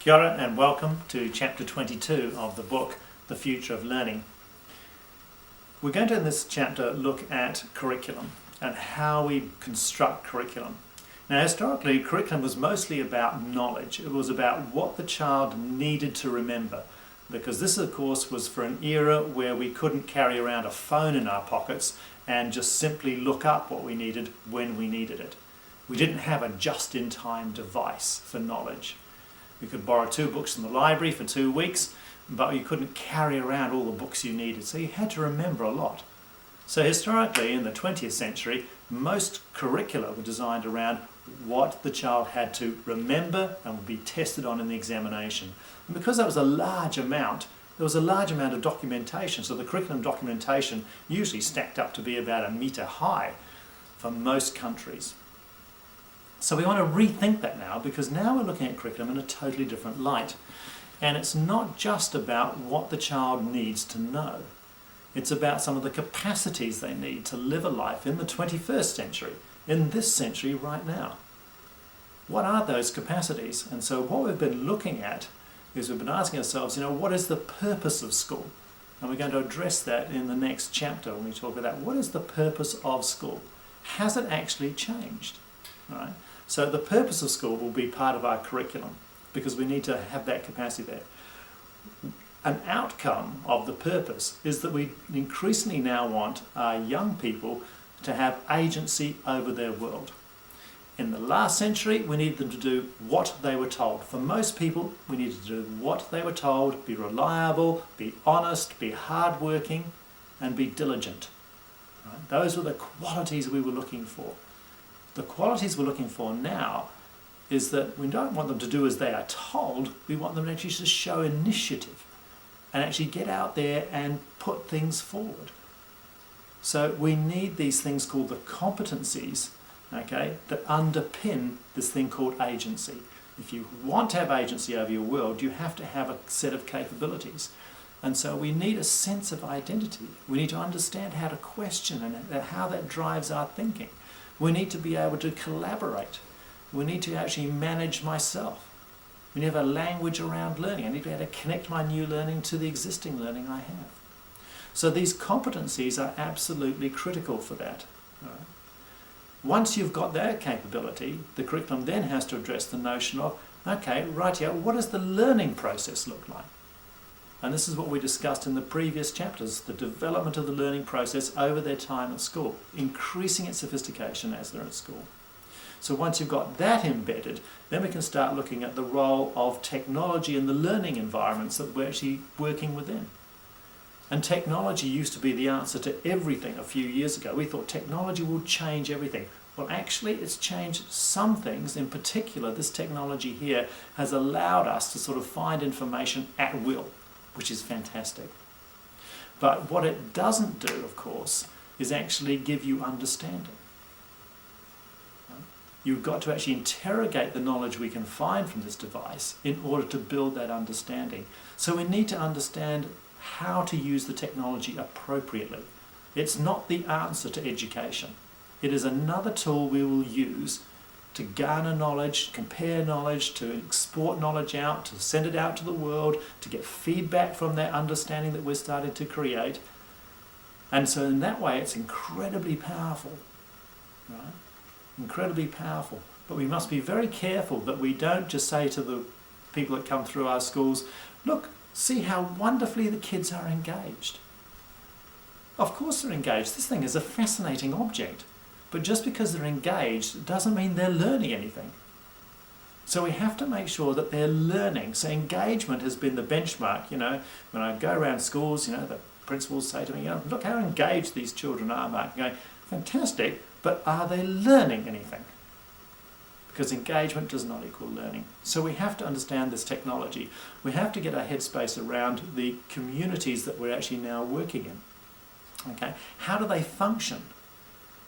Kia ora and welcome to chapter 22 of the book, The Future of Learning. We're going to, in this chapter, look at curriculum and how we construct curriculum. Now, historically, curriculum was mostly about knowledge. It was about what the child needed to remember, because this, of course, was for an era where we couldn't carry around a phone in our pockets and just simply look up what we needed when we needed it. We didn't have a just-in-time device for knowledge. You could borrow 2 books from the library for 2 weeks, but you couldn't carry around all the books you needed, so you had to remember a lot. So historically, in the 20th century, most curricula were designed around what the child had to remember and would be tested on in the examination. And because that was a large amount, there was a large amount of documentation, so the curriculum documentation usually stacked up to be about 1 metre high for most countries. So we want to rethink that now, because now we're looking at curriculum in a totally different light. And it's not just about what the child needs to know. It's about some of the capacities they need to live a life in the 21st century, in this century right now. What are those capacities? And so what we've been looking at is we've been asking ourselves, what is the purpose of school? And we're going to address that in the next chapter when we talk about what is the purpose of school? Has it actually changed? Right? So the purpose of school will be part of our curriculum because we need to have that capacity there. An outcome of the purpose is that we increasingly now want our young people to have agency over their world. In the last century, we needed them to do what they were told. For most people, we needed to do what they were told, be reliable, be honest, be hardworking, and be diligent. Right? Those were the qualities we were looking for. The qualities we're looking for now is that we don't want them to do as they are told, we want them actually to show initiative and actually get out there and put things forward. So we need these things called the competencies, that underpin this thing called agency. If you want to have agency over your world, you have to have a set of capabilities. And so we need a sense of identity. We need to understand how to question and how that drives our thinking. We need to be able to collaborate. We need to actually manage myself. We need to have a language around learning. I need to be able to connect my new learning to the existing learning I have. So these competencies are absolutely critical for that. Right? Once you've got that capability, the curriculum then has to address the notion of, what does the learning process look like? And this is what we discussed in the previous chapters, the development of the learning process over their time at school, increasing its sophistication as they're at school. So once you've got that embedded, then we can start looking at the role of technology in the learning environments that we're actually working within. And technology used to be the answer to everything a few years ago. We thought technology will change everything. Well, actually, it's changed some things. In particular, this technology here has allowed us to sort of find information at will, which is fantastic. But what it doesn't do, of course, is actually give you understanding. You've got to actually interrogate the knowledge we can find from this device in order to build that understanding. So we need to understand how to use the technology appropriately. It's not the answer to education. It is another tool we will use to garner knowledge, compare knowledge, to export knowledge out, to send it out to the world, to get feedback from that understanding that we're starting to create. And so in that way, it's incredibly powerful, right? Incredibly powerful. But we must be very careful that we don't just say to the people that come through our schools, look, see how wonderfully the kids are engaged. Of course they're engaged. This thing is a fascinating object. But just because they're engaged doesn't mean they're learning anything. So we have to make sure that they're learning. So engagement has been the benchmark. When I go around schools, the principals say to me, look how engaged these children are, Mark. I'm going, fantastic, but are they learning anything? Because engagement does not equal learning. So we have to understand this technology. We have to get our headspace around the communities that we're actually now working in. How do they function?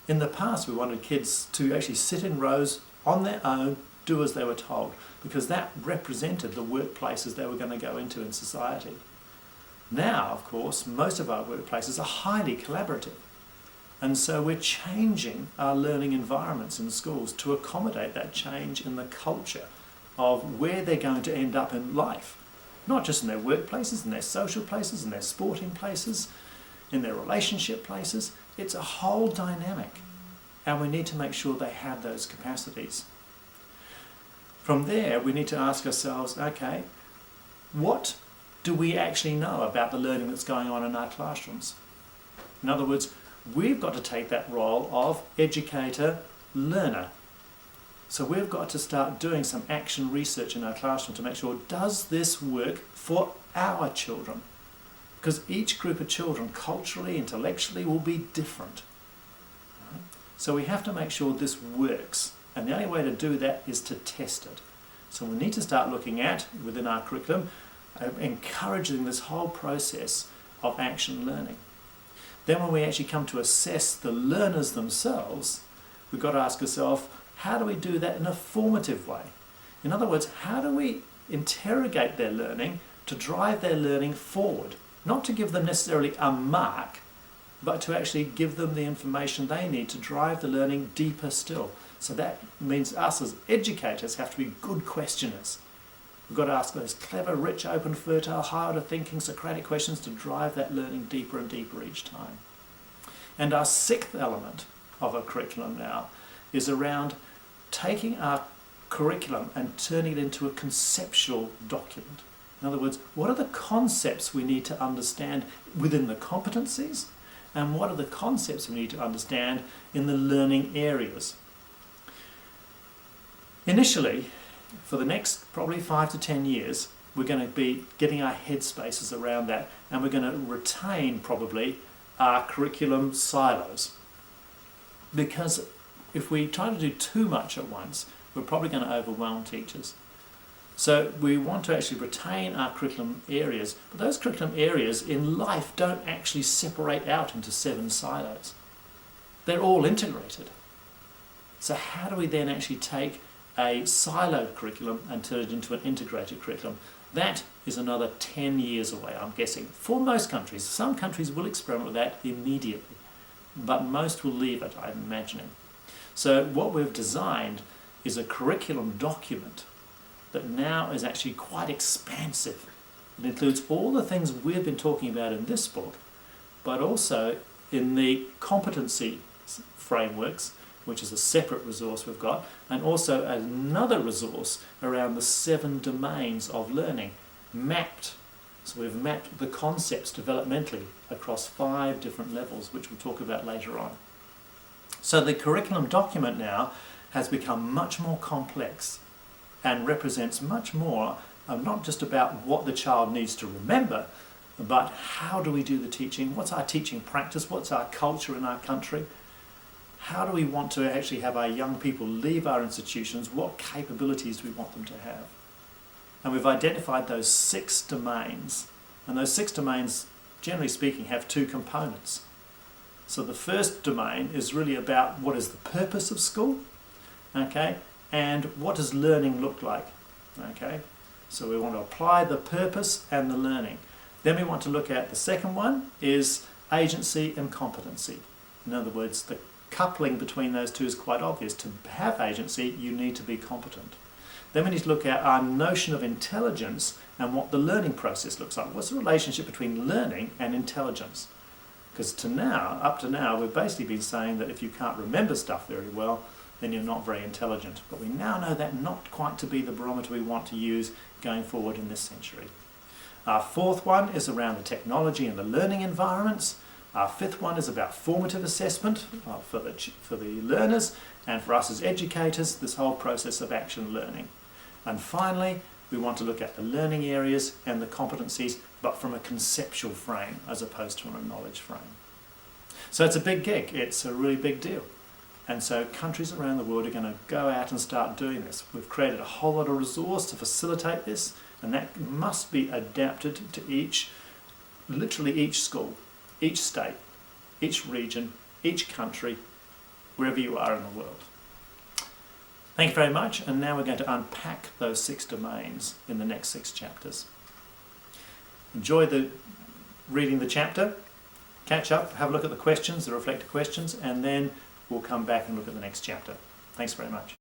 In the past, we wanted kids to actually sit in rows on their own, do as they were told, because that represented the workplaces they were going to go into in society. Now, of course, most of our workplaces are highly collaborative. And so we're changing our learning environments in schools to accommodate that change in the culture of where they're going to end up in life. Not just in their workplaces, in their social places, in their sporting places, in their relationship places. It's a whole dynamic, and we need to make sure they have those capacities. From there, we need to ask ourselves, okay, what do we actually know about the learning that's going on in our classrooms? In other words, we've got to take that role of educator-learner. So we've got to start doing some action research in our classroom to make sure, does this work for our children? Because each group of children, culturally, intellectually, will be different. Right? So we have to make sure this works. And the only way to do that is to test it. So we need to start looking at, within our curriculum, encouraging this whole process of action learning. Then when we actually come to assess the learners themselves, we've got to ask ourselves, how do we do that in a formative way? In other words, how do we interrogate their learning to drive their learning forward? Not to give them necessarily a mark, but to actually give them the information they need to drive the learning deeper still. So that means us as educators have to be good questioners. We've got to ask those clever, rich, open, fertile, high-order thinking, Socratic questions to drive that learning deeper and deeper each time. And our sixth element of our curriculum now is around taking our curriculum and turning it into a conceptual document. In other words, what are the concepts we need to understand within the competencies, and what are the concepts we need to understand in the learning areas? Initially, for the next probably 5 to 10 years, we're going to be getting our headspaces around that, and we're going to retain probably our curriculum silos. Because if we try to do too much at once, we're probably going to overwhelm teachers. So we want to actually retain our curriculum areas, but those curriculum areas in life don't actually separate out into 7 silos. They're all integrated. So how do we then actually take a siloed curriculum and turn it into an integrated curriculum? That is another 10 years away, I'm guessing, for most countries. Some countries will experiment with that immediately, but most will leave it, I'm imagining. So what we've designed is a curriculum document that now is actually quite expansive. It includes all the things we've been talking about in this book, but also in the competency frameworks, which is a separate resource we've got, and also another resource around the 7 domains of learning, mapped. So we've mapped the concepts developmentally across 5 different levels, which we'll talk about later on. So the curriculum document now has become much more complex and represents much more of not just about what the child needs to remember, but how do we do the teaching, what's our teaching practice, what's our culture in our country, how do we want to actually have our young people leave our institutions, what capabilities do we want them to have. And we've identified those 6 domains, and those 6 domains, generally speaking, have 2 components. So the first domain is really about what is the purpose of school, okay, and what does learning look like, okay. So we want to apply the purpose and the learning. Then we want to look at the second one is agency and competency. In other words, the coupling between those two is quite obvious. To have agency, you need to be competent. Then we need to look at our notion of intelligence and what the learning process looks like. What's the relationship between learning and intelligence? Because up to now, we've basically been saying that if you can't remember stuff very well, then you're not very intelligent. But we now know that not quite to be the barometer we want to use going forward in this century. Our fourth one is around the technology and the learning environments. Our fifth one is about formative assessment for the learners, and for us as educators, this whole process of action learning. And finally, we want to look at the learning areas and the competencies, but from a conceptual frame as opposed to a knowledge frame. So it's a big gig, it's a really big deal. And so countries around the world are going to go out and start doing this. We've created a whole lot of resource to facilitate this, and that must be adapted to literally each school, each state, each region, each country, wherever you are in the world. Thank you very much, and now we're going to unpack those 6 domains in the next 6 chapters. Enjoy reading the chapter, catch up, have a look at the questions, the reflective questions, and then we'll come back and look at the next chapter. Thanks very much.